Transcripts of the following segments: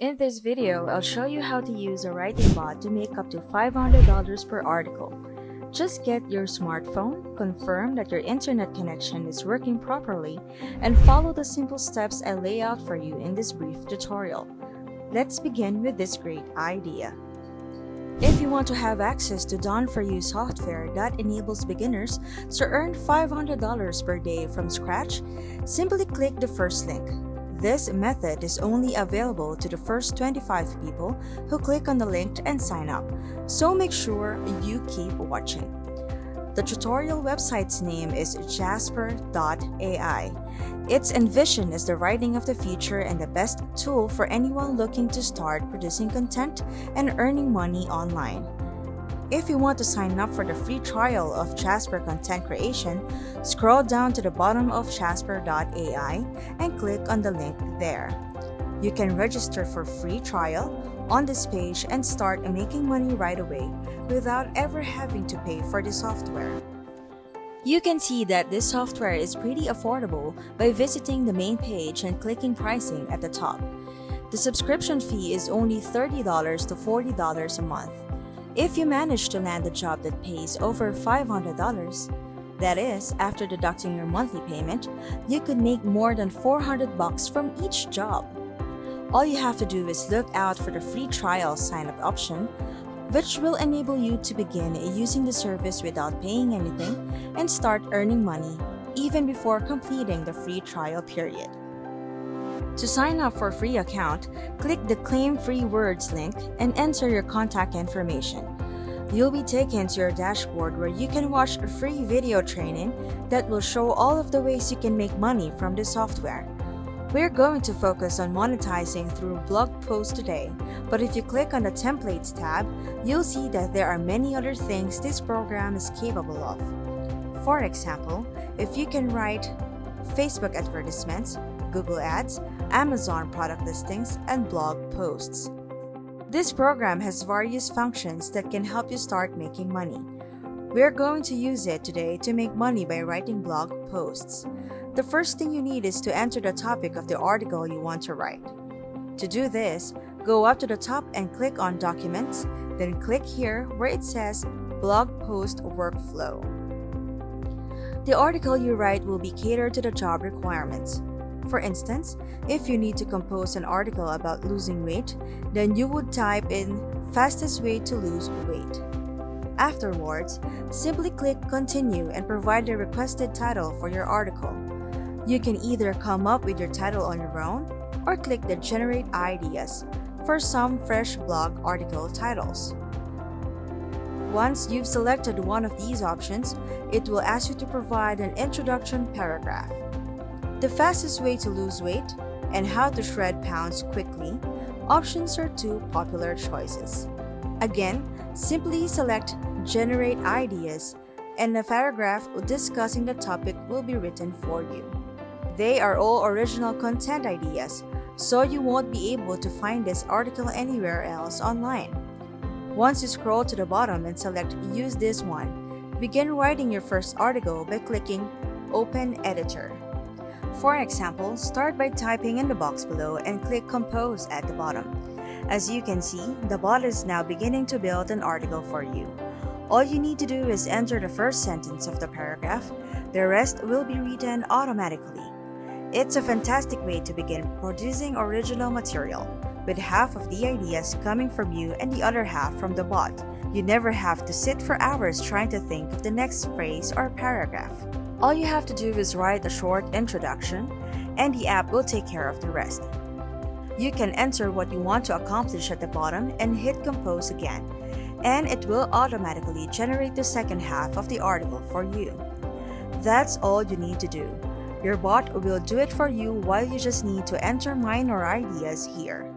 In this video, I'll show you how to use a writing bot to make up to $500 per article. Just get your smartphone, confirm that your internet connection is working properly, and follow the simple steps I lay out for you in this brief tutorial. Let's begin with this great idea. If you want to have access to done-for-you software that enables beginners to earn $500 per day from scratch, simply click the first link. This method is only available to the first 25 people who click on the link and sign up, so make sure you keep watching. The tutorial website's name is jasper.ai. It's envisioned as the writing of the future and the best tool for anyone looking to start producing content and earning money online. If you want to sign up for the free trial of Jasper Content Creation, scroll down to the bottom of jasper.ai and click on the link there. You can register for free trial on this page and start making money right away without ever having to pay for the software. You can see that this software is pretty affordable by visiting the main page and clicking pricing at the top. The subscription fee is only $30 to $40 a month. If you manage to land a job that pays over $500, that is, after deducting your monthly payment, you could make more than $400 from each job. All you have to do is look out for the free trial sign-up option, which will enable you to begin using the service without paying anything and start earning money even before completing the free trial period. To sign up for a free account, click the Claim Free Words link and enter your contact information. You'll be taken to your dashboard where you can watch a free video training that will show all of the ways you can make money from the software. We're going to focus on monetizing through blog posts today, but if you click on the Templates tab, you'll see that there are many other things this program is capable of. For example, if you can write Facebook advertisements, Google Ads, Amazon product listings, and blog posts. This program has various functions that can help you start making money. We're going to use it today to make money by writing blog posts. The first thing you need is to enter the topic of the article you want to write. To do this, go up to the top and click on Documents, then click here where it says Blog Post Workflow. The article you write will be catered to the job requirements. For instance, if you need to compose an article about losing weight, then you would type in fastest way to lose weight. Afterwards, simply click Continue and provide the requested title for your article. You can either come up with your title on your own or click the Generate Ideas for some fresh blog article titles. Once you've selected one of these options, it will ask you to provide an introduction paragraph. The fastest way to lose weight and how to shred pounds quickly options are two popular choices. Again, simply select Generate Ideas and a paragraph discussing the topic will be written for you. They are all original content ideas, so you won't be able to find this article anywhere else online. Once you scroll to the bottom and select Use this one, begin writing your first article by clicking Open Editor. For example, start by typing in the box below and click Compose at the bottom. As you can see, the bot is now beginning to build an article for you. All you need to do is enter the first sentence of the paragraph. The rest will be written automatically. It's a fantastic way to begin producing original material, with half of the ideas coming from you and the other half from the bot. You never have to sit for hours trying to think of the next phrase or paragraph. All you have to do is write a short introduction, and the app will take care of the rest. You can enter what you want to accomplish at the bottom and hit Compose again, and it will automatically generate the second half of the article for you. That's all you need to do. Your bot will do it for you while you just need to enter minor ideas here.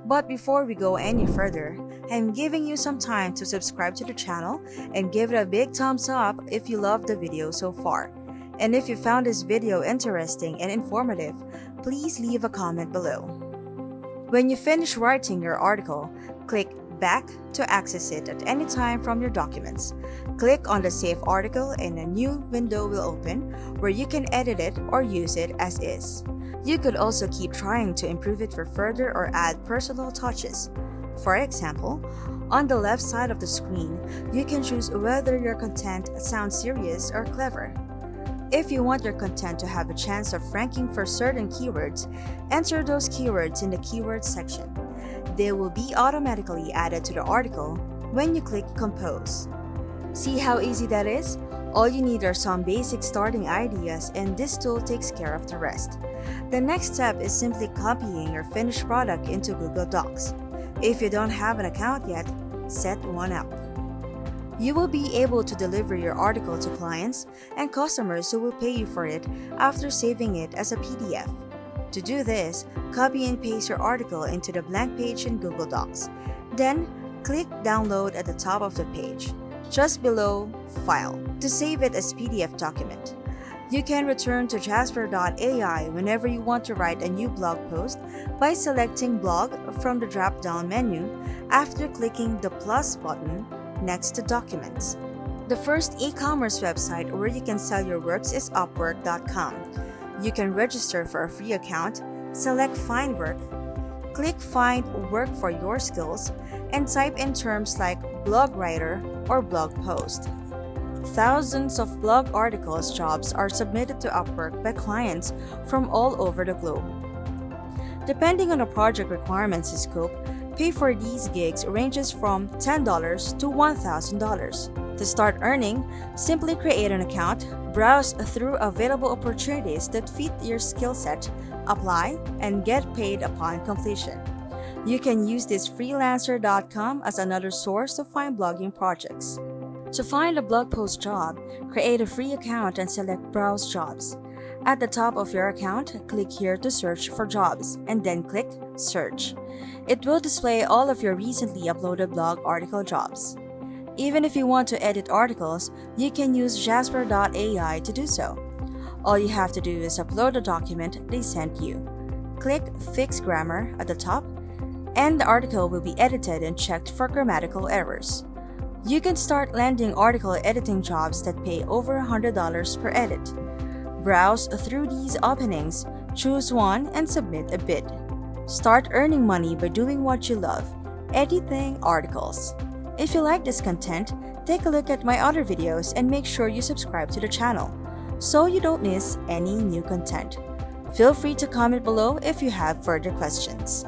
But before we go any further, I'm giving you some time to subscribe to the channel and give it a big thumbs up if you loved the video so far. And if you found this video interesting and informative, please leave a comment below. When you finish writing your article, click Back to access it at any time from your documents. Click on the Save Article and a new window will open where you can edit it or use it as is. You could also keep trying to improve it for further or add personal touches. For example, on the left side of the screen, you can choose whether your content sounds serious or clever. If you want your content to have a chance of ranking for certain keywords, enter those keywords in the Keywords section. They will be automatically added to the article when you click Compose. See how easy that is? All you need are some basic starting ideas, and this tool takes care of the rest. The next step is simply copying your finished product into Google Docs. If you don't have an account yet, set one up. You will be able to deliver your article to clients and customers who will pay you for it after saving it as a PDF. To do this, copy and paste your article into the blank page in Google Docs. Then, click Download at the top of the page, just below File, to save it as PDF document. You can return to Jasper.ai whenever you want to write a new blog post by selecting Blog from the drop-down menu after clicking the plus button next to Documents. The first e-commerce website where you can sell your works is Upwork.com. You can register for a free account, select Find Work, click Find Work for your skills, and type in terms like blog writer or blog post. Thousands of blog articles jobs are submitted to Upwork by clients from all over the globe. Depending on the project requirements and scope, pay for these gigs ranges from $10 to $1,000. To start earning, simply create an account, browse through available opportunities that fit your skill set, apply, and get paid upon completion. You can use this freelancer.com as another source to find blogging projects. To find a blog post job, create a free account and select Browse Jobs. At the top of your account, click here to search for jobs, and then click Search. It will display all of your recently uploaded blog article jobs. Even if you want to edit articles, you can use Jasper.ai to do so. All you have to do is upload the document they sent you. Click Fix Grammar at the top, and the article will be edited and checked for grammatical errors. You can start landing article editing jobs that pay over $100 per edit. Browse through these openings, choose one, and submit a bid. Start earning money by doing what you love, editing articles. If you like this content, take a look at my other videos and make sure you subscribe to the channel so you don't miss any new content. Feel free to comment below if you have further questions.